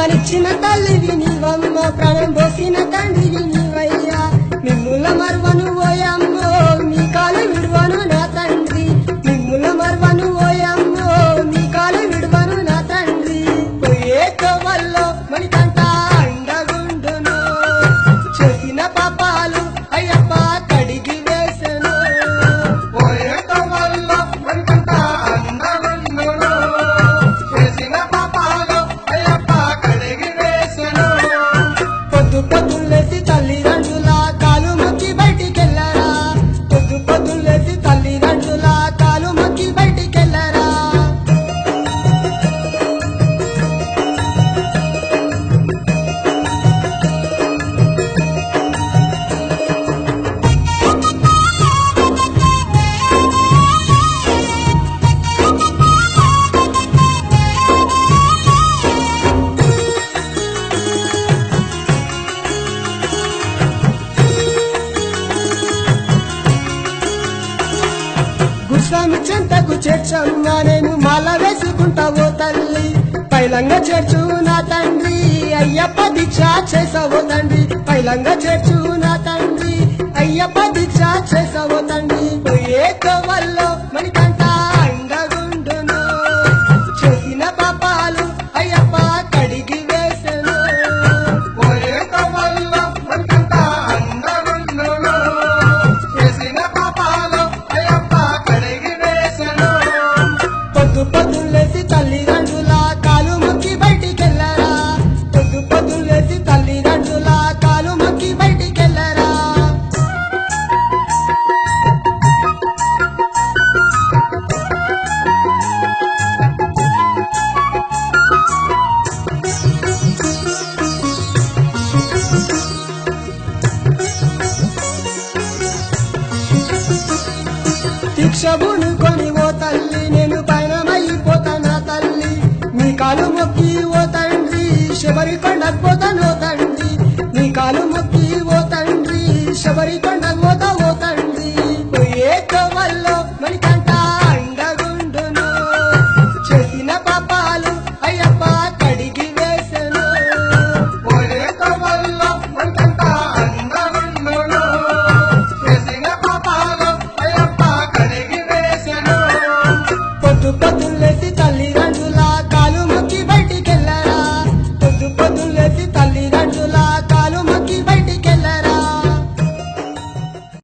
జన్మనిచ్చిన తల్లివి నీవమ్మ, ప్రాణం పోసిన తండ్రివి నీవయ్యా. మిమ్ముల మర్వను ఓయమ్మో, మీ కాలు విడువను నా తండ్రి. మిమ్ముల మర్వను ఓయమ్మో, మీ కాలు విడువను నా తండ్రి. పోయే కోవల్లో మణికంట అండగుండును, చేసిన పాపాలు అయ్యప్ప కడిగి వేసెను. పోయే కోవల్లో మణికంట అండగుండును, చేసిన పాపాలు అయ్యప్ప కడిగి వేసెను. పొద్దు పొద్దులేసి తల్లిదండ్రుల కాలు మొక్కి బయటికెళ్ళరా, పొద్దు పొద్దులేసి తల్లిదండ్రుల కాలు మొక్కి బయటికెళ్ళరా. గుస్వామి చెంతకు చేర్చమ్మా, నేను మాల వేసుకుంటా ఓ తల్లి. పైలంగా చేర్చు నా తండ్రి, అయ్యప్ప దీక్ష చేసావో తండ్రి. పైలంగా చేర్చు నా తండ్రి, అయ్యప్ప దీక్ష చేసావో తండ్రి. పోయే కోవల్లో మణికంట అండగుండును, చేసిన పాపాలు అయ్యప్ప కడిగి వేసెను. పోయే కోవల్లో మణికంట అండగుండును, చేసిన పాపాలు అయ్యప్ప కడిగి వేసెను. పొద్దు పొద్దులేసి తల్లిదండ్రుల కాలు మొక్కి బయటికెళ్ళరా, పొద్దు పొద్దులేసి తల్లిదండ్రుల కాలు మొక్కి బయటికెళ్ళరా. దీక్షభును కొని ఓ తల్లి, నేను పయనమైపోతానా తల్లి. మీ కాలు మొక్కి ఓ తండ్రి, శబరి కొండకు పోతానో తండ్రి. మీ కాలు మొక్కి ఓ తండ్రి, శబరి కొండకు పోతా ఓ తండ్రి. పోయే కోవల్లో